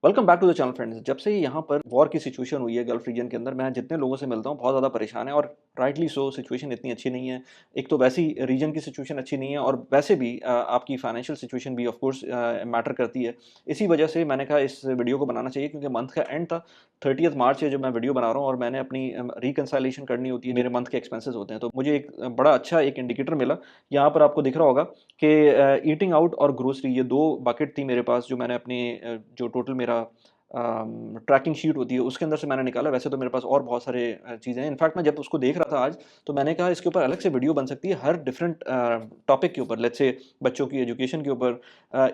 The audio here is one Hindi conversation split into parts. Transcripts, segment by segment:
Welcome back to the channel friends. जब से यहाँ पर वॉर की सिचुएशन हुई है गल्फ रीजन के अंदर, मैं जितने लोगों से मिलता हूँ बहुत ज़्यादा परेशान है और राइटली सो। सिचुएशन इतनी अच्छी नहीं है। एक तो वैसी रीजन की सिचुएशन अच्छी नहीं है और वैसे भी आपकी फाइनेंशियल सिचुएशन भी ऑफ कोर्स मैटर करती है। इसी वजह से मैंने कहा इस वीडियो को बनाना चाहिए क्योंकि मंथ का एंड था, 30th मार्च है जब मैं वीडियो बना रहा हूँ और मैंने अपनी रिकनसाइलेशन करनी होती है, मेरे मंथ के एक्सपेंसेस होते हैं। तो मुझे एक बड़ा अच्छा एक इंडिकेटर मिला। यहाँ पर आपको दिख रहा होगा कि ईटिंग आउट और ग्रोसरी, ये दो बकेट थी मेरे पास जो मैंने अपनी जो टोटल मेरा ट्रैकिंग शीट होती है उसके अंदर से मैंने निकाला। वैसे तो मेरे पास और बहुत सारे चीज़ें हैं। इनफैक्ट मैं जब उसको देख रहा था आज, तो मैंने कहा इसके ऊपर अलग से वीडियो बन सकती है हर डिफरेंट टॉपिक के ऊपर। लेट्स से बच्चों की एजुकेशन के ऊपर,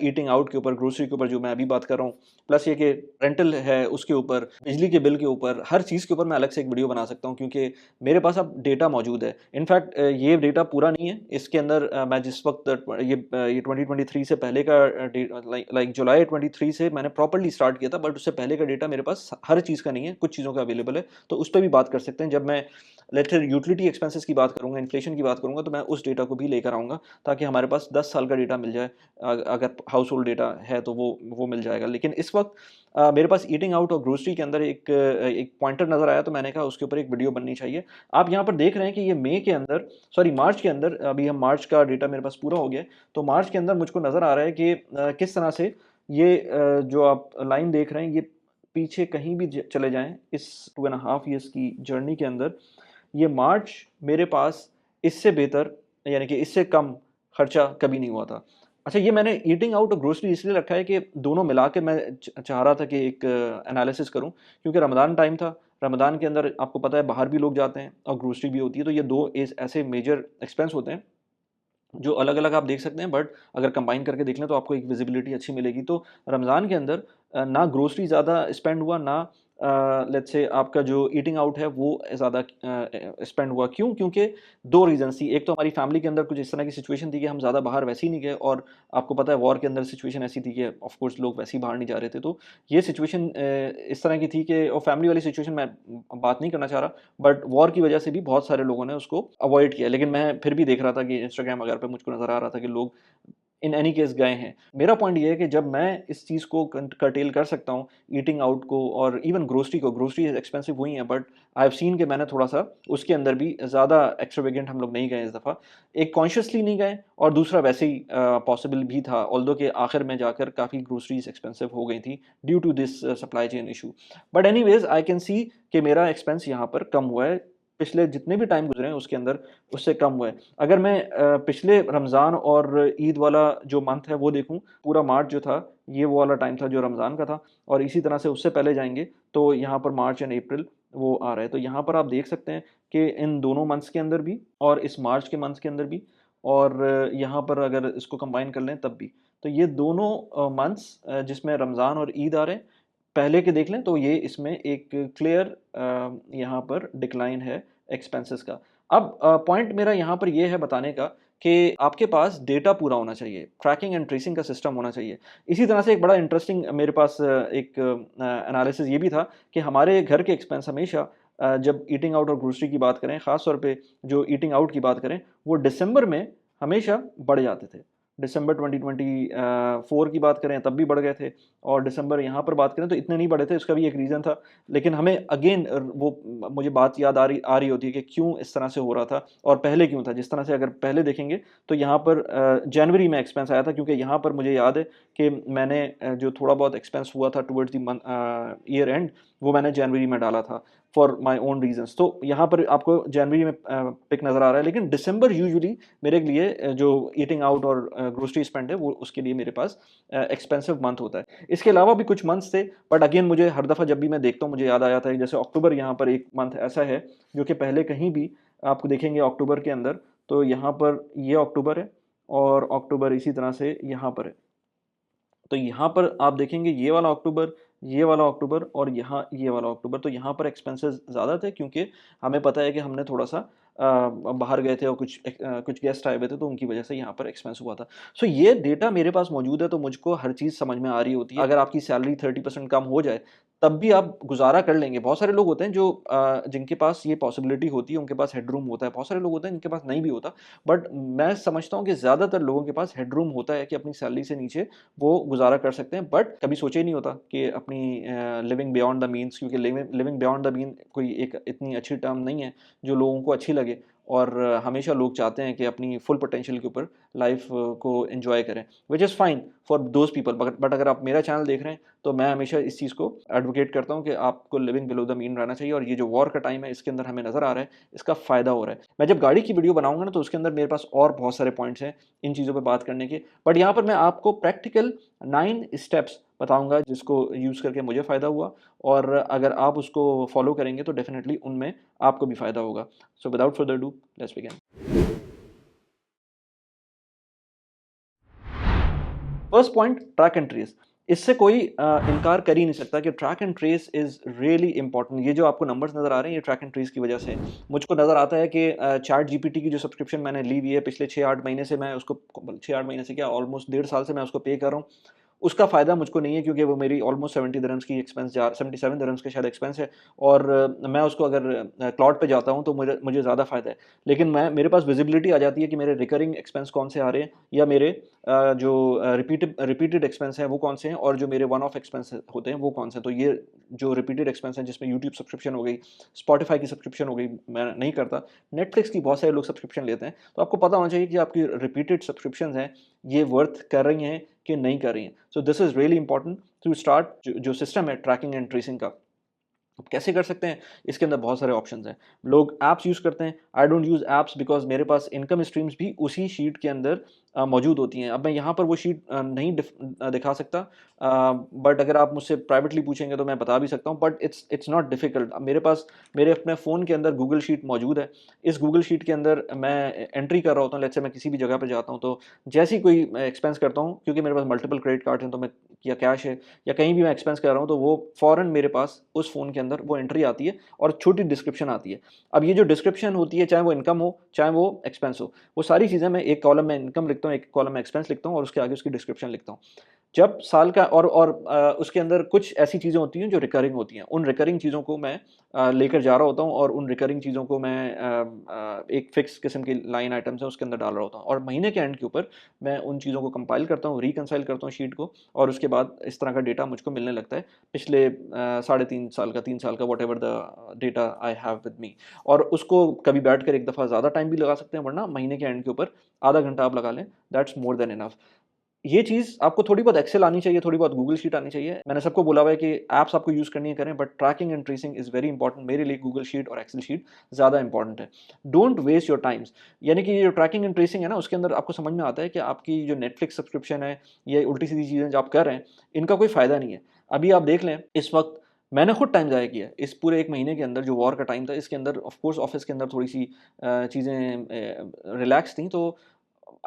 ईटिंग आउट के ऊपर, ग्रोसरी के ऊपर जो मैं अभी बात कर रहा हूँ, प्लस ये कि रेंटल है उसके ऊपर, बिजली के बिल के ऊपर, हर चीज़ के ऊपर मैं अलग से एक वीडियो बना सकता हूँ क्योंकि मेरे पास अब डेटा मौजूद है। इनफैक्ट ये डेटा पूरा नहीं है। इसके अंदर मैं जिस वक्त ये 2023 से पहले का लाइक जुलाई 23 से मैंने प्रॉपर्ली स्टार्ट किया था, बट उससे पहले का डेटा मेरे पास हर चीज़ का नहीं है, कुछ चीज़ों का अवेलेबल है। तो उस पे भी बात कर सकते हैं। जब मैं लेट्स से यूटिलिटी एक्सपेंसेस की बात करूँगा, इन्फ्लेशन की बात करूँगा, तो मैं उस डेटा को भी लेकर आऊँगा ताकि हमारे पास 10 साल का डेटा मिल जाए। अगर हाउस होल्ड डेटा है तो वो मिल जाएगा। लेकिन इस वक्त मेरे पास ईटिंग आउट और ग्रोसरी के अंदर एक पॉइंटर नज़र आया, तो मैंने कहा उसके ऊपर एक वीडियो बननी चाहिए। आप यहाँ पर देख रहे हैं कि ये मई के अंदर, सॉरी मार्च के अंदर, अभी हम मार्च का डेटा मेरे पास पूरा हो गया है। तो मार्च के अंदर मुझको नज़र आ रहा है कि किस तरह से ये जो आप लाइन देख रहे हैं, ये पीछे कहीं भी चले जाएं इस 2.5 ईयर्स की जर्नी के अंदर, ये मार्च मेरे पास इससे बेहतर, यानी कि इससे कम खर्चा कभी नहीं हुआ था। अच्छा, ये मैंने ईटिंग आउट और ग्रोसरी इसलिए रखा है कि दोनों मिला के मैं चाह रहा था कि एक एनालिसिस करूं क्योंकि रमज़ान टाइम था। रमज़ान के अंदर आपको पता है बाहर भी लोग जाते हैं और ग्रोसरी भी होती है। तो ये दो ऐसे मेजर एक्सपेंस होते हैं जो अलग-अलग आप देख सकते हैं, बट अगर कंबाइन करके देख लें तो आपको एक विज़िबिलिटी अच्छी मिलेगी। तो रमज़ान के अंदर ना ग्रोसरी ज़्यादा स्पेंड हुआ, ना लेट्स से आपका जो ईटिंग आउट है वो ज़्यादा स्पेंड हुआ। क्यों? क्योंकि 2 रीज़न्स थी। एक तो हमारी फैमिली के अंदर कुछ इस तरह की सिचुएशन थी कि हम ज़्यादा बाहर वैसे ही नहीं गए, और आपको पता है वॉर के अंदर सिचुएशन ऐसी थी कि ऑफ कोर्स लोग वैसे ही बाहर नहीं जा रहे थे। तो ये सिचुएशन इस तरह की थी कि, और फैमिली वाली सिचुएशन मैं बात नहीं करना चाह रहा, बट वॉर की वजह से भी बहुत सारे लोगों ने उसको अवॉइड किया। लेकिन मैं फिर भी देख रहा था कि इंस्टाग्राम वगैरह पे मुझको नज़र आ रहा था कि लोग इन एनी केस गए हैं। मेरा पॉइंट ये है कि जब मैं इस चीज़ को कर्टेल कर सकता हूँ, ईटिंग आउट को और इवन ग्रोसरी को, ग्रोसरी एक्सपेंसिव हुई है, बट आई हैव सीन कि मैंने थोड़ा-सा उसके अंदर भी ज़्यादा एक्स्ट्रावेगेंट हम लोग नहीं गए इस दफ़ा। एक कॉन्शियसली नहीं गए और दूसरा वैसे ही पॉसिबल भी था, ऑल्दो कि आखिर में जाकर काफ़ी ग्रोसरीज़ एक्सपेंसिव हो गई थी due to this supply chain issue. But anyways I can see कि मेरा एक्सपेंस यहाँ पर कम हुआ है। पिछले जितने भी टाइम गुज़रे हैं उसके अंदर उससे कम हुआ है। अगर मैं पिछले रमज़ान और ईद वाला जो मंथ है वो देखूँ, पूरा मार्च जो था, ये वो वाला टाइम था जो रमज़ान का था, और इसी तरह से उससे पहले जाएँगे तो यहाँ पर मार्च एंड अप्रैल वो आ रहा है। तो यहाँ पर आप देख सकते हैं कि इन दोनों मंथ्स के अंदर भी और इस मार्च के मंथ के अंदर भी, और यहाँ पर अगर इसको कंबाइन कर लें तब भी, तो ये दोनों मंथ्स जिसमें रमज़ान और ईद आ रहे हैं, पहले के देख लें तो ये इसमें एक क्लियर यहाँ पर डिक्लाइन है एक्सपेंसेस का। अब पॉइंट मेरा यहाँ पर ये है बताने का कि आपके पास डेटा पूरा होना चाहिए, ट्रैकिंग एंड ट्रेसिंग का सिस्टम होना चाहिए। इसी तरह से एक बड़ा इंटरेस्टिंग मेरे पास एक एनालिसिस ये भी था कि हमारे घर के एक्सपेंस हमेशा जब ईटिंग आउट और ग्रोसरी की बात करें, ख़ास तौर पे जो ईटिंग आउट की बात करें, वो दिसंबर में हमेशा बढ़ जाते थे। दिसंबर 2024 की बात करें तब भी बढ़ गए थे, और दिसंबर यहाँ पर बात करें तो इतने नहीं बढ़े थे। इसका भी एक रीज़न था, लेकिन हमें अगेन मुझे बात याद आ रही होती है कि क्यों इस तरह से हो रहा था और पहले क्यों था। जिस तरह से अगर पहले देखेंगे तो यहाँ पर जनवरी में एक्सपेंस आया था, क्योंकि यहाँ पर मुझे याद है कि मैंने जो थोड़ा बहुत एक्सपेंस हुआ था टुवर्ड्स द ईयर एंड, वो मैंने जनवरी में डाला था फॉर माय ओन रीजंस। तो यहाँ पर आपको जनवरी में पिक नज़र आ रहा है, लेकिन दिसंबर यूजुअली मेरे लिए जो ईटिंग आउट और ग्रोसरी स्पेंड है वो उसके लिए मेरे पास एक्सपेंसिव मंथ होता है। इसके अलावा भी कुछ मंथ्स थे, बट अगेन मुझे हर दफ़ा जब भी मैं देखता हूँ मुझे याद आ जाता है। जैसे अक्टूबर, यहाँ पर एक मंथ ऐसा है जो कि पहले कहीं भी आपको देखेंगे अक्टूबर के अंदर, तो यहाँ पर ये अक्टूबर है और अक्टूबर इसी तरह से यहाँ पर है। तो यहाँ पर आप देखेंगे ये वाला अक्टूबर, ये वाला अक्टूबर और यहाँ ये वाला अक्टूबर, तो यहाँ पर एक्सपेंसेस ज़्यादा थे क्योंकि हमें पता है कि हमने थोड़ा-सा बाहर गए थे और कुछ गेस्ट आए हुए थे, तो उनकी वजह से यहाँ पर एक्सपेंस हुआ था। सो ये डेटा मेरे पास मौजूद है, तो मुझको हर चीज़ समझ में आ रही होती है। अगर आपकी सैलरी 30% कम हो जाए, तब भी आप गुज़ारा कर लेंगे। बहुत सारे लोग होते हैं जो जिनके पास ये पॉसिबिलिटी होती है, उनके पास हेडरूम होता है। बहुत सारे लोग होते हैं जिनके पास नहीं भी होता। बट मैं समझता हूँ कि ज़्यादातर लोगों के पास हेडरूम होता है कि अपनी सैलरी से नीचे वो गुज़ारा कर सकते हैं। बट कभी सोचा ही नहीं होता कि अपनी लिविंग बियॉन्ड द मीन्स, क्योंकि लिविंग बियॉन्ड द मीन कोई एक इतनी अच्छी टर्म नहीं है जो लोगों को अच्छी लगे। और हमेशा लोग चाहते हैं कि अपनी फुल पोटेंशियल के ऊपर लाइफ को एन्जॉय करें, which is fine for those people. But अगर आप मेरा चैनल देख रहे हैं, तो मैं हमेशा इस चीज़ को एडवोकेट करता हूँ कि आपको लिविंग बिलो द मीन रहना चाहिए। और ये जो वॉर का टाइम है, इसके अंदर हमें नज़र आ रहा है, इसका फ़ायदा हो रहा है। मैं जब गाड़ी की वीडियो बनाऊँगा ना, तो उसके अंदर मेरे पास और बहुत सारे पॉइंट्स हैं इन चीज़ों पे बात करने के। बट यहाँ पर मैं आपको प्रैक्टिकल 9 स्टेप्स बताऊँगा जिसको यूज़ करके मुझे फ़ायदा हुआ, और अगर आप उसको फ़ॉलो करेंगे तो डेफ़िनिटली उनमें आपको भी फ़ायदा होगा। So without further do, let's begin. First point, track and trace. इससे कोई इनकार कर ही नहीं सकता कि track and trace is really important. ये जो आपको नंबर्स नज़र आ रहे हैं, ये ट्रैक एंड ट्रेस की वजह से हैं। मुझको नज़र आता है कि चैट जीपीटी की जो सब्सक्रिप्शन मैंने ली हुई है, पिछले 6-8 महीने से मैं उसको 6-8 महीने से क्या, ऑलमोस्ट डेढ़ साल से मैं उसको पे कर रहा हूँ। उसका फ़ायदा मुझको नहीं है, क्योंकि वो मेरी ऑलमोस्ट 70 दिरहम्स की एक्सपेंस जा 77 दिरहम्स का शायद एक्सपेंस है। और मैं उसको अगर क्लाउड पे जाता हूँ, तो मुझे मुझे ज़्यादा फ़ायदा है। लेकिन मेरे पास विज़िबिलिटी आ जाती है कि मेरे रिकरिंग एक्सपेंस कौन से आ रहे हैं, या मेरे जो रिपीटेड एक्सपेंस हैं वो कौन से हैं, और जो मेरे वन ऑफ एक्सपेंस होते हैं वो कौन से हैं। तो ये जो रिपीटेड एक्सपेंस हैं, जिसमें यूट्यूब सब्सक्रिप्शन हो गई, स्पॉटिफ़ाई की सब्सक्रिप्शन हो गई, मैं नहीं करता। नेटफ्लिक्स की बहुत सारे लोग सब्सक्रिप्शन लेते हैं। तो आपको पता होना चाहिए कि आपकी रिपीटेड सब्सक्रिप्शंस हैं, ये वर्थ कर रही हैं कि नहीं कर रही हैं। So this is really important to start जो सिस्टम है ट्रैकिंग एंड ट्रेसिंग का। अब कैसे कर सकते हैं? इसके अंदर बहुत सारे ऑप्शंस हैं। लोग ऐप्स यूज़ करते हैं। I don't use apps because मेरे पास इनकम स्ट्रीम्स भी उसी शीट के अंदर मौजूद होती हैं। अब मैं यहाँ पर वो शीट नहीं दिखा सकता, बट अगर आप मुझसे प्राइवेटली पूछेंगे तो मैं बता भी सकता हूँ, but it's it's not difficult. अब मेरे पास मेरे अपने फ़ोन के अंदर गूगल शीट मौजूद है। इस गूगल शीट के अंदर मैं एंट्री कर रहा होता हूँ। लेट्स से मैं किसी भी जगह पे जाता हूँ, तो जैसे ही कोई एक्सपेंस करता हूँ, क्योंकि मेरे पास मल्टीपल क्रेडिट कार्ड्स हैं, तो मैं, या कैश है, या कहीं भी मैं एक्सपेंस कर रहा हूँ, तो वो फ़ौरन मेरे पास उस फ़ोन के अंदर वो एंट्री आती है और छोटी डिस्क्रिप्शन आती है। अब ये जो डिस्क्रिप्शन होती है, चाहे वो इनकम हो, चाहे वो एक्सपेंस हो, वो सारी चीज़ें मैं एक कॉलम में इनकम लिखता हूँ, एक कॉलम में एक्सपेंस लिखता हूँ, और उसके आगे उसकी डिस्क्रिप्शन लिखता हूँ। जब साल का, और उसके अंदर कुछ ऐसी चीज़ें होती हैं जो रिकरिंग होती हैं। उन रिकरिंग चीज़ों को मैं लेकर जा रहा होता हूँ, और उन रिकरिंग चीज़ों को मैं एक फ़िक्स किस्म की लाइन आइटम्स है उसके अंदर डाल रहा होता हूँ, और महीने के एंड के ऊपर मैं उन चीज़ों को कंपाइल करता हूँ, रिकंसाइल करता हूँ शीट को, और उसके बाद इस तरह का डेटा मुझको मिलने लगता है। पिछले साढ़े 3 साल का, 3 साल का, whatever the data I have with me. और उसको कभी बैठकर एक दफ़ा ज़्यादा टाइम भी लगा सकते हैं, वरना महीने के एंड के ऊपर आधा घंटा आप लगा लें, दैट्स मोर देन इनफ। ये चीज़ आपको थोड़ी बहुत एक्सेल आनी चाहिए, थोड़ी बहुत गूगल शीट आनी चाहिए। मैंने सबको बोला हुआ है कि ऐप्स आपको यूज़ करनी है, करें, but tracking and tracing is very important. मेरे लिए गूगल शीट और एक्सेल शीट ज़्यादा इंपॉर्टेंट है। Don't waste your times. यानी कि ये जो ट्रैकिंग एंड ट्रेसिंग है ना, उसके अंदर आपको समझ में आता है कि आपकी जो नेटफ्लिक्स सब्सक्रिप्शन है, ये उल्टी-सीधी चीज़ें जो आप कर रहे हैं, इनका कोई फ़ायदा नहीं है। अभी आप देख लें, इस वक़्त मैंने खुद टाइम ज़ाया किया है। इस पूरे 1 महीने के अंदर जो वॉर का टाइम था, इसके अंदर ऑफ़ कोर्स ऑफ़िस के अंदर थोड़ी-सी चीज़ें रिलैक्स थी, तो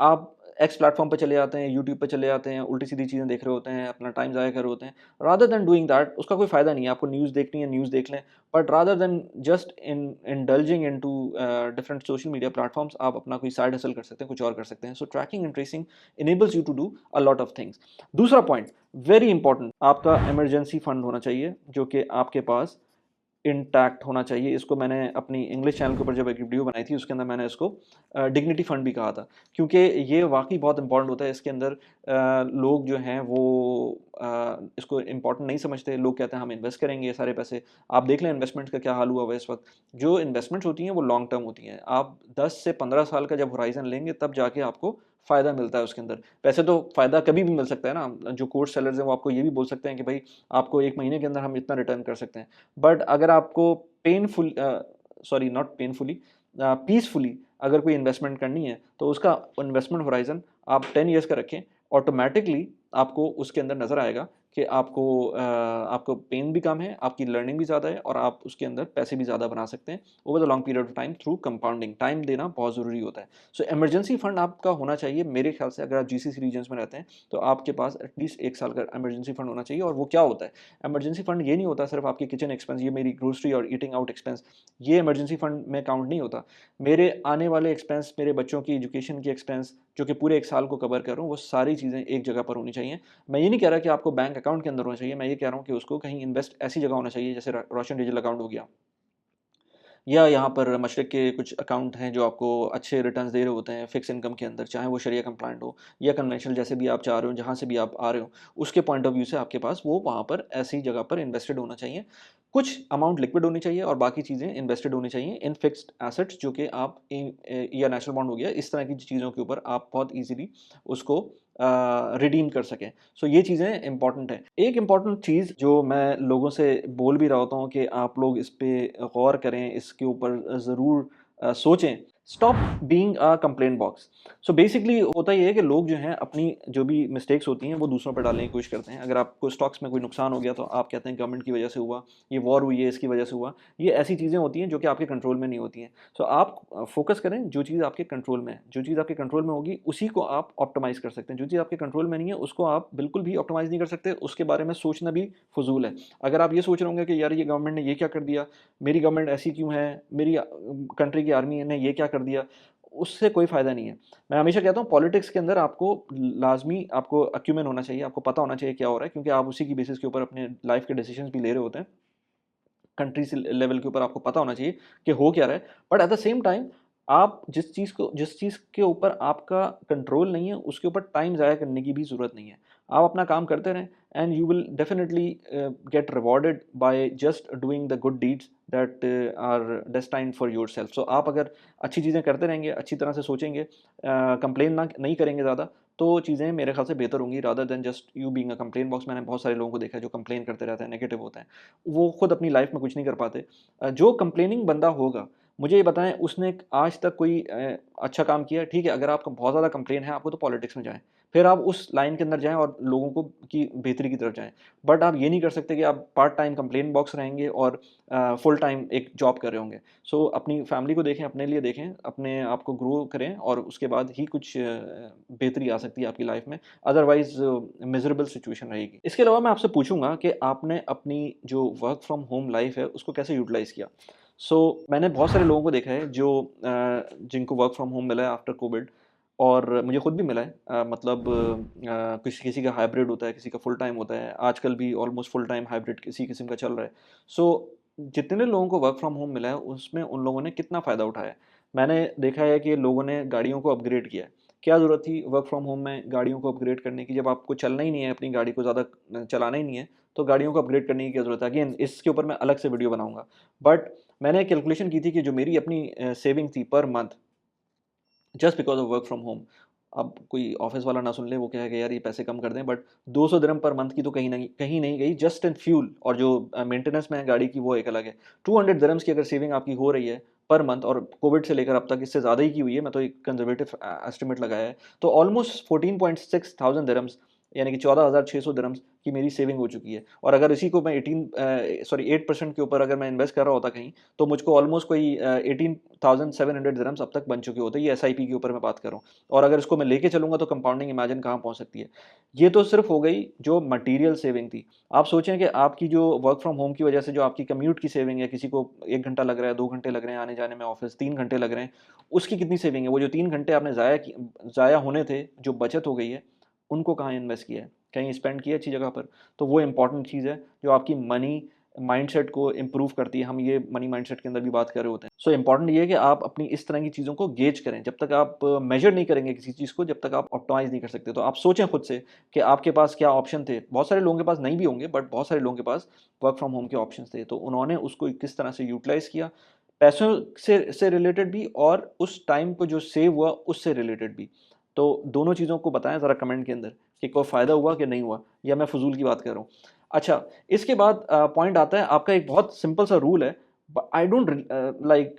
आप एक्स प्लेटफ़ॉर्म पे चले जाते हैं, यूट्यूब पे चले जाते हैं, उल्टी-सीधी चीज़ें देख रहे होते हैं, अपना टाइम ज़ाया कर रहे होते हैं। रादर देन डूइंग दैट, उसका कोई फ़ायदा नहीं है। आपको न्यूज़ देखनी है, न्यूज़ देख लें, but rather than just indulging into different social media platforms, आप अपना कोई साइड हसल कर सकते हैं, कुछ और कर सकते हैं। So tracking and tracing enables you to do a lot of things. दूसरा पॉइंट, वेरी इंपॉर्टेंट, आपका इमरजेंसी फंड होना चाहिए, जो कि आपके पास इंटैक्ट होना चाहिए। इसको मैंने अपनी इंग्लिश चैनल के ऊपर जब एक वीडियो बनाई थी, उसके अंदर मैंने इसको डिग्निटी फंड भी कहा था, क्योंकि ये वाक़ई बहुत इम्पोर्टेंट होता है। इसके अंदर लोग जो हैं वो इसको इम्पोर्टेंट नहीं समझते। लोग कहते हैं हम इन्वेस्ट करेंगे ये सारे पैसे। आप देख लें इन्वेस्टमेंट्स का क्या हाल हुआ हुआ है इस वक़्त। जो इन्वेस्टमेंट्स होती हैं वो लॉन्ग टर्म होती हैं। आप 10 से 15 साल का जब होराइज़न लेंगे, तब जाके आपको फ़ायदा मिलता है उसके अंदर। वैसे तो फ़ायदा कभी भी मिल सकता है ना, जो कोर्स सेलर्स हैं वो आपको ये भी बोल सकते हैं कि भाई आपको 1 महीने के अंदर हम इतना रिटर्न कर सकते हैं। बट अगर आपको सॉरी नॉट पेनफुली, पीसफुली अगर कोई इन्वेस्टमेंट करनी है, तो उसका इन्वेस्टमेंट होराइज़न आप 10 इयर्स का रखें। ऑटोमैटिकली आपको उसके अंदर नज़र आएगा कि आपको पेन भी कम है, आपकी लर्निंग भी ज़्यादा है, और आप उसके अंदर पैसे भी ज़्यादा बना सकते हैं over the long period of time through compounding. Time देना बहुत ज़रूरी होता है। सो इमरजेंसी फंड आपका होना चाहिए मेरे ख्याल से। अगर आप जीसीसी रीजन्स में रहते हैं, तो आपके पास एटलीस्ट 1 साल का इमरजेंसी फंड होना चाहिए। और वो क्या होता है? इमरजेंसी फंड ये नहीं होता सिर्फ आपके किचन एक्सपेंस, ये मेरी ग्रोसरी और ईटिंग आउट एक्सपेंस, ये इमरजेंसी फंड में काउंट नहीं होता। मेरे आने वाले एक्सपेंस, मेरे बच्चों की एजुकेशन की एक्सपेंस, जो कि पूरे 1 साल को कवर कर रहा हूँ, वो सारी चीज़ें एक जगह पर होनी चाहिए। मैं ये नहीं कह रहा कि आपको बैंक अकाउंट के अंदर होना चाहिए। मैं ये कह रहा हूँ कि उसको कहीं इन्वेस्ट ऐसी जगह होना चाहिए, जैसे रोशन डिजिटल अकाउंट हो गया, या यहाँ पर मशरक़ के कुछ अकाउंट हैं जो आपको अच्छे रिटर्न्स दे रहे होते हैं फिक्स इनकम के अंदर, चाहे वो शरिया कंप्लायंट हो या कन्वेंशनल, जैसे भी आप चाह रहे हो, जहाँ से भी आप आ रहे हो, उसके पॉइंट ऑफ व्यू से आपके पास वो वहाँ पर ऐसी जगह पर इन्वेस्टेड होना चाहिए। कुछ अमाउंट लिक्विड होनी चाहिए और बाकी चीज़ें इन्वेस्टेड होनी चाहिए इन फिक्स्ड एसेट्स, जो कि आप या नेशनल बॉन्ड हो गया, इस तरह की चीज़ों के ऊपर आप बहुत ईज़िली उसको रिडीम कर सकें। सो ये चीज़ें इंपॉर्टेंट हैं। एक इम्पॉर्टेंट चीज़ जो मैं लोगों से बोल भी रहा होता हूँ कि आप लोग इस पे गौर करें, इसके ऊपर ज़रूर सोचें। Stop being a complaint box. So basically होता ये है कि लोग जो हैं अपनी जो भी मिस्टेक्स होती हैं वो दूसरों पर डालने की कोशिश करते हैं। अगर आपको स्टॉक्स में कोई नुकसान हो गया तो आप कहते हैं गवर्नमेंट की वजह से हुआ, ये वॉर हुई है इसकी वजह से हुआ। ये ऐसी चीज़ें होती हैं जो कि आपके कंट्रोल में नहीं होती हैं। सो आप फ़ोकस करें जो चीज़ आपके कंट्रोल में है। जो चीज़ आपके कंट्रोल में होगी उसी को आप ऑप्टिमाइज़ कर सकते हैं। जो चीज़ आपके कंट्रोल में नहीं है उसको आप बिल्कुल भी ऑप्टिमाइज़ नहीं कर सकते, उसके बारे में सोचना भी फ़ुज़ूल है। अगर आप ये सोच रहे होंगे कि यार ये गवर्नमेंट ने ये क्या कर दिया, मेरी गवर्नमेंट ऐसी क्यों है, मेरी कंट्री की आर्मी ने ये क्या कर दिया, उससे कोई फ़ायदा नहीं है। मैं हमेशा कहता हूँ पॉलिटिक्स के अंदर आपको लाज़मी आपको अक्यूमेन होना चाहिए, आपको पता होना चाहिए क्या हो रहा है, क्योंकि आप उसी की बेसिस के ऊपर अपने लाइफ़ के डिसीज़न्स भी ले रहे होते हैं। कंट्री से लेवल के ऊपर आपको पता होना चाहिए कि हो क्या रहा है। But at the same time आप जिस चीज़ के ऊपर आपका कंट्रोल नहीं है, उसके ऊपर टाइम ज़ाया करने की भी ज़रूरत नहीं है। आप अपना काम करते रहें and you will definitely get rewarded by just doing the good deeds that are destined for yourself. So आप अगर अच्छी चीज़ें करते रहेंगे, अच्छी तरह से सोचेंगे, कंप्लेन ना नहीं करेंगे ज़्यादा, तो चीज़ें मेरे ख़्याल से बेहतर होंगी rather than just you being a complaint box. मैंने बहुत सारे लोगों को देखा है जो कंप्लेन करते रहते हैं, नेगेटिव होते हैं। वो खुद अपनी लाइफ में कुछ नहीं कर पाते। जो कंप्लेनिंग बंदा होगा, मुझे ये बताएँ उसने आज तक कोई अच्छा काम किया है? ठीक है, अगर आपको बहुत ज़्यादा कंप्लेन है आपको, तो पॉलिटिक्स में जाएँ। फिर आप उस लाइन के अंदर जाएँ और लोगों को की बेहतरी की तरफ जाएँ। बट आप ये नहीं कर सकते कि आप पार्ट टाइम कंप्लेन बॉक्स रहेंगे और फुल टाइम एक जॉब कर रहे होंगे। सो अपनी फैमिली को देखें, अपने लिए देखें, अपने आप को ग्रो करें और उसके बाद ही कुछ बेहतरी आ सकती है आपकी लाइफ में। अदरवाइज़ मिज़रेबल सिचुएशन रहेगी। इसके अलावा मैं आपसे पूछूँगा कि आपने अपनी जो वर्क फ्रॉम होम लाइफ़ है, उसको कैसे यूटिलाइज़ किया? मैंने बहुत सारे लोगों को देखा है जो जिनको वर्क फ्रॉम होम मिला है आफ्टर कोविड, और मुझे खुद भी मिला है। मतलब किसी किसी का हाइब्रिड होता है, किसी का फुल टाइम होता है। आजकल भी ऑलमोस्ट फुल टाइम हाइब्रिड किसी किस्म का चल रहा है। जितने लोगों को वर्क फ्रॉम होम मिला है, उसमें उन लोगों ने कितना फ़ायदा उठाया है। मैंने देखा है कि लोगों ने गाड़ियों को अपग्रेड किया है। क्या ज़रूरत थी वर्क फ्रॉम होम में गाड़ियों को अपग्रेड करने की, जब आपको चलना ही नहीं है, अपनी गाड़ी को ज़्यादा चलाना ही नहीं है, तो गाड़ियों को अपग्रेड करने की क्या ज़रूरत है? अगेन इसके ऊपर मैं अलग से वीडियो बनाऊँगा। बट मैंने कैलकुलेशन की थी कि जो मेरी अपनी सेविंग थी per month, just because of work from home. अब कोई ऑफ़िस वाला ना सुन ले, वो कहेगा यार ये पैसे कम कर दें, बट 200 दिरहम पर मंथ की तो कहीं नहीं गई जस्ट इन फ्यूल, और जो मेंटेनेंस में है गाड़ी की वो एक अलग है। 200 दिरहम्स की अगर सेविंग आपकी हो रही है पर मंथ, और कोविड से लेकर अब तक इससे ज़्यादा ही की हुई है, मैं तो एक कंज़र्वेटिव एस्टिमेट लगाया है, तो ऑलमोस्ट 14.6 थाउज़ेंड दिरहम्स, यानी कि 14,600 दिरहम्स की मेरी सेविंग हो चुकी है। और अगर इसी को मैं 8% के ऊपर अगर मैं इन्वेस्ट कर रहा होता कहीं, तो मुझको ऑलमोस्ट कोई 18,700 दिरहम्स अब तक बन चुके होते। ये एसआईपी के ऊपर मैं बात कर रहा हूँ, और अगर इसको मैं लेके चलूँगा तो कंपाउंडिंग इमेजिन कहाँ पहुँच सकती है। ये तो सिर्फ़ हो गई जो मटीरियल सेविंग थी। आप सोचें कि आपकी जो वर्क फ्रॉम होम की वजह से जो आपकी कम्यूट की सेविंग है, किसी को 1 घंटा लग रहा है, 2 घंटे लग रहे हैं आने-जाने में ऑफ़िस, 3 घंटे लग रहे हैं, उसकी कितनी सेविंग है? वो जो 3 घंटे आपने ज़ाया होने थे, जो बचत हो गई है, उनको कहाँ इन्वेस्ट किया है? कहीं स्पेंड किया अच्छी जगह पर? तो वो इम्पोर्टेंट चीज़ है, जो आपकी मनी माइंडसेट को इम्प्रूव करती है। हम ये मनी माइंडसेट के अंदर भी बात कर रहे होते हैं। इम्पोर्टेंट ये है कि आप अपनी इस तरह की चीज़ों को गेज करें। जब तक आप मेज़र नहीं करेंगे किसी चीज़ को, जब तक आप ऑप्टिमाइज़ नहीं कर सकते। तो आप सोचें खुद से कि आपके पास क्या ऑप्शन थे। बहुत सारे लोगों के पास नहीं भी होंगे, बट बहुत सारे लोगों के पास वर्क फ्रॉम होम के ऑप्शंस थे। तो उन्होंने उसको किस तरह से यूटिलाइज़ किया, पैसों से रिलेटेड भी, और उस टाइम को जो सेव हुआ उससे रिलेटेड भी। तो दोनों चीज़ों को बताएँ ज़रा कमेंट के अंदर कि कोई फ़ायदा हुआ कि नहीं हुआ, या मैं फ़ुज़ूल की बात कर रहा हूँ। अच्छा, इसके बाद पॉइंट आता है आपका एक बहुत सिंपल सा रूल है। आई डोंट लाइक,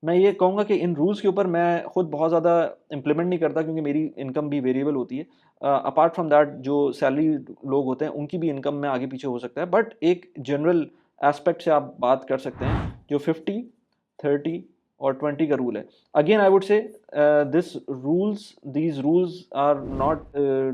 मैं ये कहूँगा कि इन रूल्स के ऊपर मैं खुद बहुत ज़्यादा इम्प्लीमेंट नहीं करता, क्योंकि मेरी इनकम भी वेरिएबल होती है। अपार्ट फ्रॉम दैट जो सैलरी लोग होते हैं उनकी भी इनकम में आगे-पीछे हो सकता है, बट एक जनरल एस्पेक्ट से आप बात कर सकते हैं, जो 50, 30 और 20 का रूल है। Again I would say this rules these rules are not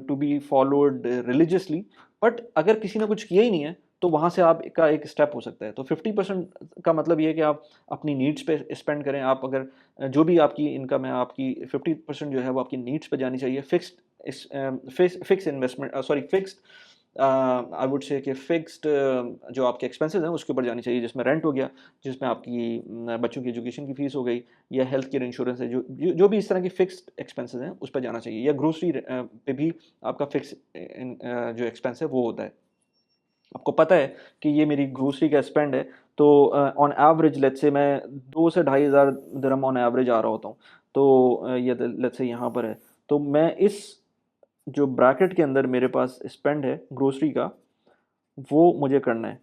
to be followed religiously, but अगर किसी ने कुछ किया ही नहीं है, तो वहाँ से आप का एक स्टेप हो सकता है। तो 50% का मतलब ये है कि आप अपनी नीड्स पे स्पेंड करें। आप अगर जो भी आपकी इनकम है, आपकी 50% जो है वो आपकी नीड्स पे जानी चाहिए। Fixed investment, sorry, fixed I would से कि फिक्स्ड जो आपके एक्सपेंसेस हैं उसके ऊपर जानी चाहिए, जिसमें रेंट हो गया, जिसमें आपकी बच्चों की एजुकेशन की फ़ीस हो गई, या हेल्थ केयर इंश्योरेंस है, जो भी इस तरह के फिक्स्ड एक्सपेंसेस हैं उस पे जाना चाहिए, या ग्रोसरी पे भी आपका फिक्स जो एक्सपेंस है वो होता है। आपको पता है कि ये मेरी ग्रोसरी का स्पेंड है, तो ऑन एवरेज लेट्स से मैं 2 से 2,500 दिरहम ऑन एवरेज आ रहा होता हूँ। तो ये लेट्स से यहाँ पर है, तो मैं इस जो ब्रैकेट के अंदर मेरे पास स्पेंड है ग्रोसरी का, वो मुझे करना है।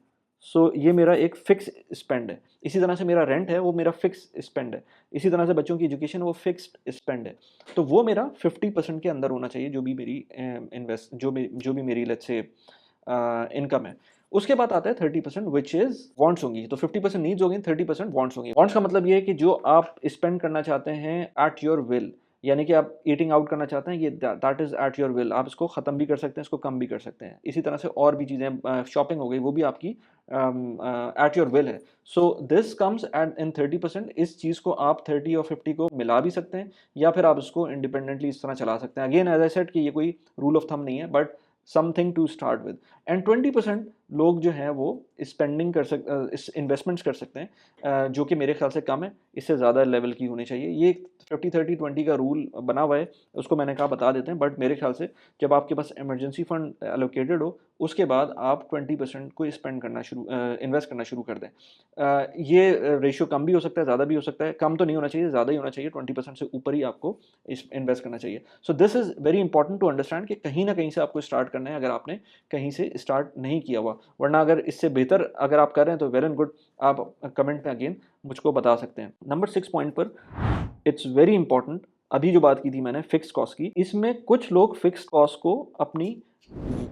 सो ये मेरा एक फ़िक्स स्पेंड है। इसी तरह से मेरा रेंट है, वो मेरा फ़िक्स स्पेंड है। इसी तरह से बच्चों की एजुकेशन, वो फ़िक्स्ड स्पेंड है। तो वो मेरा 50% के अंदर होना चाहिए, जो भी मेरी जो भी मेरी लेट्स से इनकम है। उसके बाद आता है 30% व्हिच इज़ वांट्स होंगी। तो 50% नीड्स होंगी, 30% वांट्स होंगी। वांट्स का मतलब ये है कि जो आप स्पेंड करना चाहते हैं एट योर विल, यानी कि आप ईटिंग आउट करना चाहते हैं, ये that is at your will. आप इसको ख़त्म भी कर सकते हैं, इसको कम भी कर सकते हैं। इसी तरह से और भी चीज़ें, शॉपिंग हो गई, वो भी आपकी एट योर विल है। सो दिस कम्स एट इन 30%। इस चीज़ को आप 30 और 50 को मिला भी सकते हैं, या फिर आप इसको इंडिपेंडेंटली इस तरह चला सकते हैं। अगेन एज आई सेड कि ये कोई रूल ऑफ थंब नहीं है, but something to start with. And 20% लोग जो हैं वो स्पेंडिंग इस इन्वेस्टमेंट्स कर सकते हैं, जो कि मेरे ख्याल से कम है, इससे ज़्यादा लेवल की होनी चाहिए। ये 50-30-20 का रूल बना हुआ है, उसको मैंने कहा बता देते हैं, बट मेरे ख्याल से जब आपके पास इमरजेंसी फंड एलोकेटेड हो, उसके बाद आप 20% को इन्वेस्ट करना शुरू कर दें। ये रेशियो कम भी हो सकता है, ज़्यादा भी हो सकता है। कम तो नहीं होना चाहिए, ज़्यादा ही होना चाहिए। 20% से ऊपर ही आपको इस इन्वेस्ट करना चाहिए। So this is very important to understand कि कहीं न कहीं से आपको स्टार्ट करना है, अगर आपने कहीं से स्टार्ट नहीं किया हुआ। वरना अगर इससे बेहतर अगर आप कर रहे हैं तो वेल एंड गुड, आप कमेंट में अगेन मुझको बता सकते हैं। नंबर 6 पॉइंट पर इट्स वेरी इंपॉर्टेंट, अभी जो बात की थी मैंने फिक्स्ड कॉस्ट की, इसमें कुछ लोग फिक्स्ड कॉस्ट को अपनी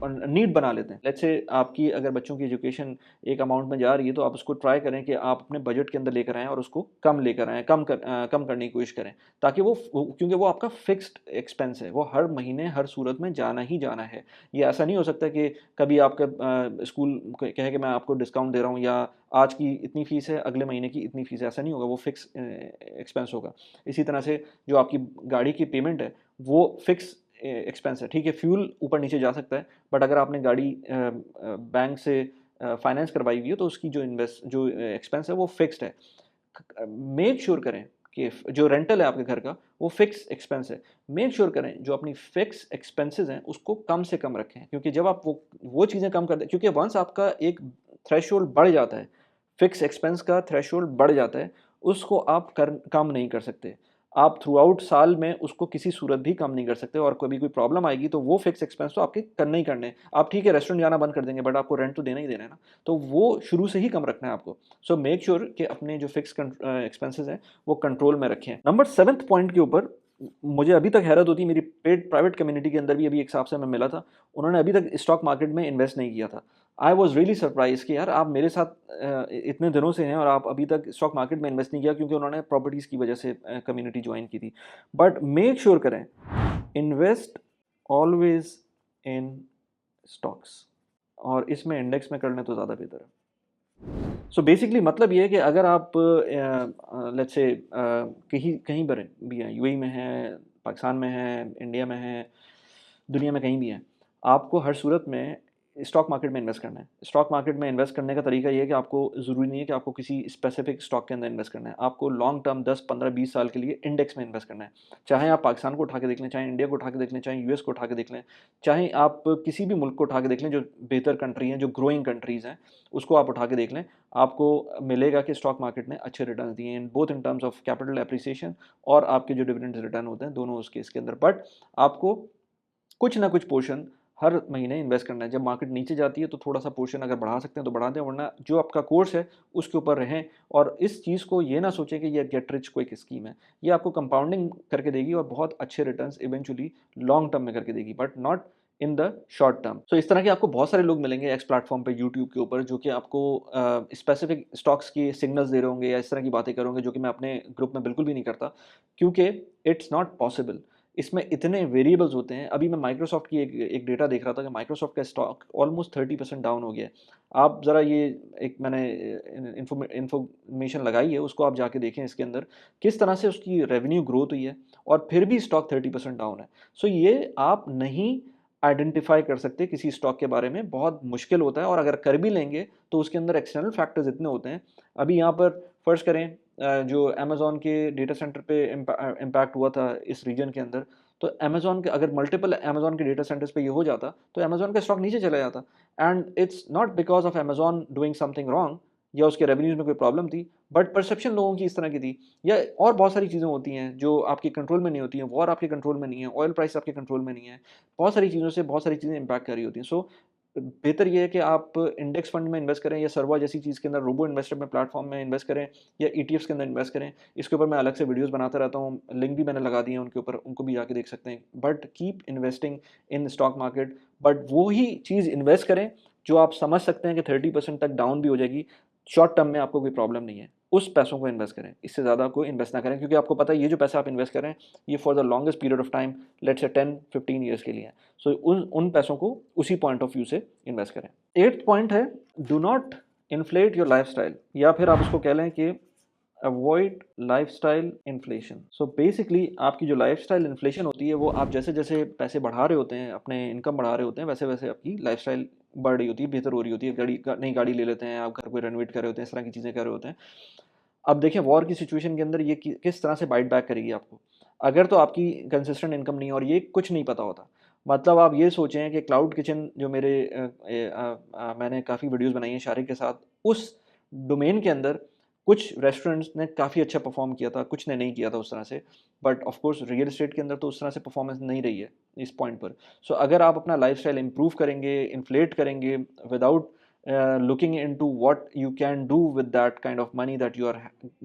नीड बना लेते हैं। लेट्स से आपकी अगर बच्चों की एजुकेशन एक अमाउंट में जा रही है, तो आप उसको ट्राई करें कि आप अपने बजट के अंदर लेकर आएँ और उसको कम लेकर आएँ, कम करने की कोशिश करें, ताकि क्योंकि वो आपका फिक्स्ड एक्सपेंस है, वो हर महीने हर सूरत में जाना ही जाना है। ये ऐसा नहीं हो सकता कि कभी आपका स्कूल कहे कि मैं आपको डिस्काउंट दे रहा हूँ, या आज की इतनी फ़ीस है, अगले महीने की इतनी फ़ीस है, ऐसा नहीं होगा, वो फिक्स एक्सपेंस होगा। इसी तरह से जो आपकी गाड़ी की पेमेंट है, वो फिक्स एक्सपेंस है। ठीक है, फ्यूल ऊपर-नीचे जा सकता है, बट अगर आपने गाड़ी बैंक से फाइनेंस करवाई हुई है, तो उसकी जो एक्सपेंस है वो फिक्स्ड है। मेक श्योर करें कि जो रेंटल है आपके घर का, वो फिक्स एक्सपेंस है। मेक श्योर करें जो अपनी फिक्स एक्सपेंसेस हैं उसको कम से कम रखें, क्योंकि जब आप वो चीज़ें कम कर दें, क्योंकि वंस आपका एक थ्रेशोल्ड बढ़ जाता है, फिक्स एक्सपेंस का थ्रेशोल्ड बढ़ जाता है, उसको आप कम नहीं कर सकते। आप थ्रू आउट साल में उसको किसी सूरत भी कम नहीं कर सकते, और कभी कोई प्रॉब्लम आएगी तो वो फिक्स एक्सपेंस तो आपके करने ही करने हैं। आप ठीक है रेस्टोरेंट जाना बंद कर देंगे, बट आपको रेंट तो देना ही देना है ना, तो वो शुरू से ही कम रखना है आपको। सो मेक श्योर कि अपने जो फिक्स एक्सपेंसेस हैं वो कंट्रोल में रखें। नंबर 7th पॉइंट के ऊपर मुझे अभी तक हैरत होती है, मेरी पेड प्राइवेट कम्युनिटी के अंदर भी अभी एक साहब से मैं मिला था, उन्होंने अभी तक स्टॉक मार्केट में इन्वेस्ट नहीं किया था। आई वाज़ रियली सरप्राइज़ कि यार आप मेरे साथ इतने दिनों से हैं और आप अभी तक स्टॉक मार्केट में इन्वेस्ट नहीं किया, क्योंकि उन्होंने प्रॉपर्टीज़ की वजह से कम्युनिटी जॉइन की थी। बट मेक श्योर करें, इन्वेस्ट ऑलवेज़ इन स्टॉक्स, और इसमें इंडेक्स में कर लें तो ज़्यादा बेहतर है। सो बेसिकली मतलब ये है कि अगर आप लेट्स से कहीं कहीं पर भी हैं, यूएई में हैं, पाकिस्तान में हैं, इंडिया में हैं, दुनिया में कहीं भी हैं, आपको हर सूरत में स्टॉक मार्केट में इन्वेस्ट करना है। स्टॉक मार्केट में इन्वेस्ट करने का तरीका ये है कि आपको ज़रूरी नहीं है कि आपको किसी स्पेसिफिक स्टॉक के अंदर इन्वेस्ट करना है। आपको लॉन्ग टर्म 10, 15, 20 साल के लिए इंडेक्स में इन्वेस्ट करना है। चाहे आप पाकिस्तान को उठा के देख लें, चाहे इंडिया को उठा के देख लें, चाहे यूएस को उठा के देख लें, चाहे आप किसी भी मुल्क को उठा के देख लें जो बेहतर कंट्री हैं, जो ग्रोइंग कंट्रीज़ हैं, उसको आप उठा के देख लें। आपको मिलेगा कि स्टॉक मार्केट ने अच्छे रिटर्न्स दिए हैं, both in terms of capital appreciation और आपके जो डिविडेंड्स रिटर्न होते हैं, दोनों उस केस के अंदर। बट आपको कुछ ना कुछ पोर्शन हर महीने इन्वेस्ट करना है। जब मार्केट नीचे जाती है तो थोड़ा-सा पोर्शन अगर बढ़ा सकते हैं तो बढ़ा दें, वरना जो आपका कोर्स है उसके ऊपर रहें, और इस चीज़ को ये ना सोचें कि ये गेट रिच क्विक स्कीम है। ये आपको कंपाउंडिंग करके देगी और बहुत अच्छे रिटर्न्स इवेंचुअली लॉन्ग टर्म में करके देगी, but not in the short term. So इस तरह के आपको बहुत सारे लोग मिलेंगे एक्स प्लेटफ़ॉर्म पे, यूट्यूब के ऊपर, जो कि आपको स्पेसिफिक स्टॉक्स की सिग्नल्स दे रहे होंगे या इस तरह की बातें कर रहे होंगे, जो कि मैं अपने ग्रुप में बिल्कुल भी नहीं करता, क्योंकि इट्स नॉट पॉसिबल। इसमें इतने वेरिएबल्स होते हैं। अभी मैं माइक्रोसॉफ्ट की एक डेटा देख रहा था कि माइक्रोसॉफ्ट का स्टॉक ऑलमोस्ट 30% डाउन हो गया है। आप ज़रा ये एक मैंने इन्फॉर्मेशन लगाई है, उसको आप जाके देखें इसके अंदर, किस तरह से उसकी रेवेन्यू ग्रोथ हुई है और फिर भी स्टॉक 30% डाउन है। सो ये आप नहीं आइडेंटिफाई कर सकते किसी स्टॉक के बारे में, बहुत मुश्किल होता है और अगर कर भी लेंगे तो उसके अंदर एक्सटर्नल फैक्टर्स इतने होते हैं। अभी यहाँ पर फ़र्ज़ करें जो अमेज़न के डेटा सेंटर पे इम्पैक्ट हुआ था इस रीजन के अंदर, तो अमेज़न के अगर मल्टीपल अमेज़न के डेटा सेंटर्स पे ये हो जाता, तो अमेज़न का स्टॉक नीचे चला जाता and it's not because of Amazon doing something wrong या उसके रेवेन्यूज़ में कोई प्रॉब्लम थी, बट परसेप्शन लोगों की इस तरह की थी। या और बहुत सारी चीज़ें होती हैं जो आपके कंट्रोल में नहीं होती हैं, वॉर आपके कंट्रोल में नहीं है, ऑयल प्राइस आपके कंट्रोल में नहीं है। बहुत सारी चीज़ों से बहुत सारी चीज़ें इम्पैक्ट कर रही होती हैं। सो बेहतर ये है कि आप इंडेक्स फंड में इन्वेस्ट करें या सर्वा जैसी चीज़ के अंदर रोबो इन्वेस्टर में प्लेटफॉर्म में इन्वेस्ट करें या ईटीएफ्स के अंदर इन्वेस्ट करें। इसके ऊपर मैं अलग से वीडियोस बनाता रहता हूँ, लिंक भी मैंने लगा दिए हैं उनके ऊपर, उनको भी जाके देख सकते हैं। But keep investing in stock market, but वो ही चीज़ इन्वेस्ट करें जो आप समझ सकते हैं कि 30% तक डाउन भी हो जाएगी, शॉर्ट टर्म में आपको कोई प्रॉब्लम नहीं है। उस पैसों को इन्वेस्ट करें, इससे ज़्यादा को इन्वेस्ट ना करें, क्योंकि आपको पता है ये जो पैसा आप इन्वेस्ट कर रहे हैं, ये for the longest period of time, let's say 10-15 years के लिए है। सो उन उन पैसों को उसी पॉइंट ऑफ व्यू से इन्वेस्ट करें। 8th पॉइंट है, do not inflate your lifestyle, या फिर आप उसको कह लें कि avoid lifestyle inflation. So basically आपकी जो लाइफ़स्टाइल इन्फ्लेशन होती है, वो आप जैसे-जैसे पैसे बढ़ा रहे होते हैं, अपने इनकम बढ़ा रहे होते हैं, वैसे-वैसे आपकी लाइफ़स्टाइल बढ़ रही होती है, बेहतर हो रही होती है। नई गाड़ी ले लेते हैं, आप घर को रेनोवेट कर रहे होते हैं, इस तरह की चीज़ें कर रहे होते हैं। अब देखिए वॉर की सिचुएशन के अंदर ये किस तरह से बाइट बैक करेगी आपको। अगर तो आपकी कंसिस्टेंट इनकम नहीं है और ये कुछ नहीं पता होता, मतलब आप ये सोचें कि क्लाउड किचन जो मैंने काफ़ी वीडियोज़ बनाई हैं शारिक के साथ, उस डोमेन के अंदर कुछ रेस्टोरेंट्स ने काफ़ी अच्छा परफ़ॉर्म किया था, कुछ ने नहीं किया था उस तरह से। But of course real estate के अंदर तो उस तरह से परफ़ॉर्मेंस नहीं रही है इस पॉइंट पर। सो अगर आप अपना लाइफ़स्टाइल इम्प्रूव करेंगे, इन्फ्लेट करेंगे without looking into what you can do with that kind of money that you are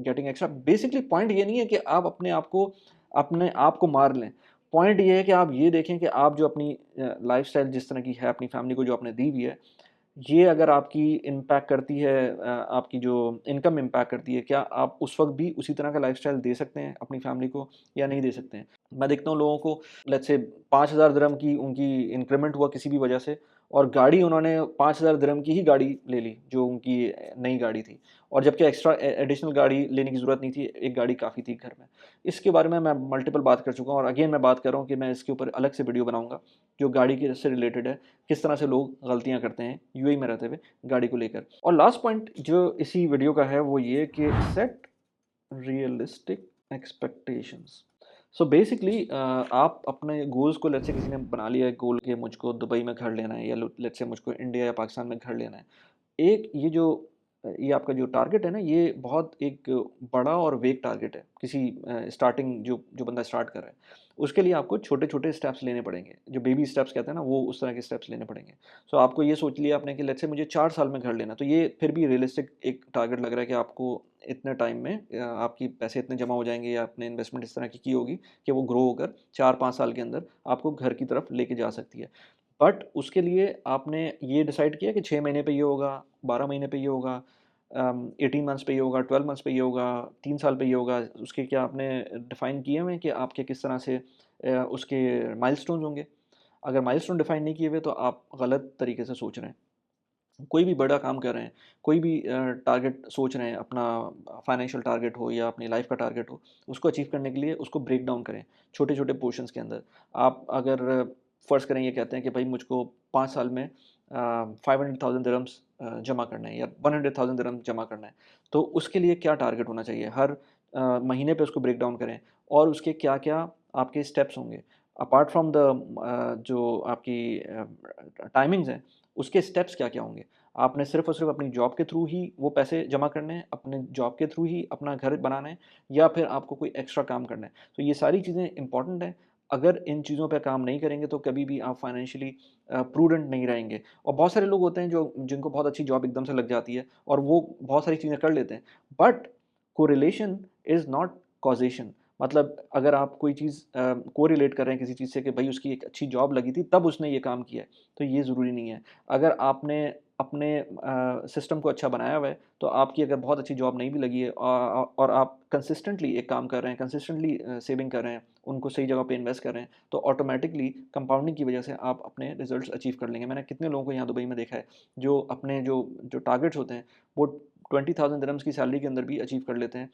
getting extra, basically point ये नहीं है कि आप अपने आप को मार लें। पॉइंट ये है कि आप ये देखें कि आप जो अपनी लाइफस्टाइल जिस तरह की है, अपनी फैमिली को जो आपने दी हुई है, ये अगर आपकी इम्पैक्ट करती है, आपकी जो इनकम इम्पैक्ट करती है, क्या आप उस वक़्त भी उसी तरह का लाइफ़स्टाइल दे सकते हैं अपनी फ़ैमिली को या नहीं दे सकते हैं? मैं देखता हूँ लोगों को, लेट्स से 5000 दिरहम की उनकी इंक्रीमेंट हुआ किसी भी वजह से और गाड़ी उन्होंने 5000 दिरहम की ही गाड़ी ले ली, जो उनकी नई गाड़ी थी, और जबकि एक्स्ट्रा एडिशनल गाड़ी लेने की ज़रूरत नहीं थी, एक गाड़ी काफ़ी थी घर में। इसके बारे में मैं मल्टीपल बात कर चुका हूँ और अगेन मैं बात कर रहा हूँ कि मैं इसके ऊपर अलग से वीडियो बनाऊँगा, जो गाड़ी के से रिलेटेड है, किस तरह से लोग गलतियाँ करते हैं यूएई में रहते हुए गाड़ी को लेकर। और लास्ट पॉइंट जो इसी वीडियो का है वो ये कि set realistic expectations. So basically आप अपने गोल्स को, लेट्स से किसी ने बना लिया है गोल कि मुझको दुबई में घर लेना है या लेट्स से मुझको इंडिया या पाकिस्तान में घर लेना है। एक ये आपका जो टारगेट है ना, ये बहुत एक बड़ा और वेग टारगेट है किसी स्टार्टिंग जो जो बंदा स्टार्ट कर रहा है। उसके लिए आपको छोटे-छोटे स्टेप्स लेने पड़ेंगे, जो बेबी स्टेप्स कहते हैं ना, वो उस तरह के स्टेप्स लेने पड़ेंगे। सो आपको ये सोच लिया आपने कि लेट्स से मुझे 4 साल में घर लेना है, तो ये फिर भी रियलिस्टिक एक टारगेट लग रहा है कि आपको इतने टाइम में आपकी पैसे इतने जमा हो जाएँगे या आपने इन्वेस्टमेंट इस तरह की होगी कि वो ग्रो होकर 4-5 साल के अंदर आपको घर की तरफ लेके जा सकती है। बट उसके लिए आपने ये डिसाइड किया कि 6 महीने पे ये होगा, 12 महीने पे ये होगा, 18 मंथ्स पे ये होगा, 12 मंथ्स पे ये होगा, 3 साल पे ये होगा। उसके क्या आपने डिफ़ाइन किए हुए हैं कि आपके किस तरह से उसके माइलस्टोन्स होंगे? अगर माइलस्टोन डिफ़ाइन नहीं किए हुए तो आप गलत तरीके से सोच रहे हैं। कोई भी बड़ा काम कर रहे हैं, कोई भी टारगेट सोच रहे हैं, अपना फाइनेंशियल टारगेट हो या अपनी लाइफ़ का टारगेट हो, उसको अचीव करने के लिए उसको ब्रेक डाउन करें, छोटे-छोटे पोर्शंस के अंदर। आप अगर फ़र्ज़ करें, ये कहते हैं कि भाई मुझको 5 साल में 500,000 दिरहम्स जमा करना है या 100,000 दिरहम जमा करना है, तो उसके लिए क्या टारगेट होना चाहिए? हर महीने पे उसको ब्रेक डाउन करें और उसके क्या-क्या आपके स्टेप्स होंगे। अपार्ट फ्रॉम द जो आपकी टाइमिंग्स हैं, उसके स्टेप्स क्या-क्या होंगे? आपने सिर्फ़ और सिर्फ़ अपनी जॉब के थ्रू ही वो पैसे जमा करने हैं, अपने जॉब के थ्रू ही अपना घर बनाना है, या फिर आपको कोई एक्स्ट्रा काम करना है? तो ये सारी चीज़ें इम्पॉर्टेंट हैं। अगर इन चीज़ों पे काम नहीं करेंगे तो कभी भी आप फाइनेंशियली प्रूडेंट नहीं रहेंगे। और बहुत सारे लोग होते हैं जो जिनको बहुत अच्छी जॉब एकदम से लग जाती है और वो बहुत सारी चीज़ें कर लेते हैं। But correlation is not causation. मतलब अगर आप कोई चीज़ कोरिलेट कर रहे हैं किसी चीज़ से कि भई उसकी एक अच्छी जॉब लगी थी तब उसने ये काम किया है, तो ये ज़रूरी नहीं है। अगर आपने अपने सिस्टम को अच्छा बनाया हुआ है, तो आपकी अगर बहुत अच्छी जॉब नहीं भी लगी है और आप कंसिस्टेंटली एक काम कर रहे हैं, कंसिस्टेंटली सेविंग कर रहे हैं, उनको सही जगह पे इन्वेस्ट कर रहे हैं, तो ऑटोमैटिकली कंपाउंडिंग की वजह से आप अपने रिज़ल्ट्स अचीव कर लेंगे। मैंने कितने लोगों को यहाँ दुबई में देखा है, जो अपने जो जो टारगेट्स होते हैं, वो 20,000 दिरहम्स की सैलरी के अंदर भी अचीव कर लेते हैं,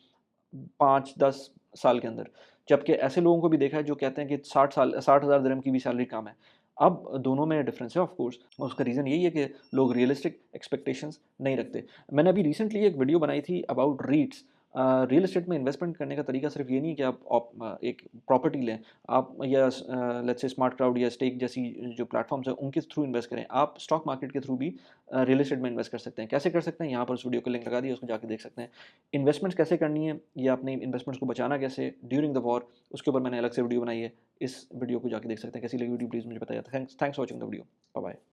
5-10 साल के अंदर। जबकि ऐसे लोगों को भी देखा है जो कहते हैं कि 60 हज़ार दिरहम की भी सैलरी कम है। अब दोनों में डिफरेंस है ऑफ कोर्स, और उसका रीज़न यही है कि लोग रियलिस्टिक एक्सपेक्टेशंस नहीं रखते। मैंने अभी रिसेंटली एक वीडियो बनाई थी अबाउट रीट्स। रियल एस्टेट में इन्वेस्टमेंट करने का तरीका सिर्फ ये नहीं है कि आप एक प्रॉपर्टी लें, आप या लेट्स से स्मार्ट क्राउड या स्टेक जैसी जो प्लेटफॉर्म्स हैं उनके थ्रू इन्वेस्ट करें। आप स्टॉक मार्केट के थ्रू भी रियल एस्टेट में इन्वेस्ट कर सकते हैं। कैसे कर सकते हैं, यहाँ पर उस वीडियो को लिंक लगा दिया, उसको जाके देख सकते हैं। इन्वेस्टमेंट्स कैसे करनी है या अपने इन्वेस्टमेंट्स को बचाना कैसे ड्यूरिंग द वॉर, उसके ऊपर मैंने अलग से वीडियो बनाई है। इस वीडियो को जाके देख सकते हैं। कैसी लगी वीडियो प्लीज़ मुझे बताइए। Thanks for watching the video. Bye bye.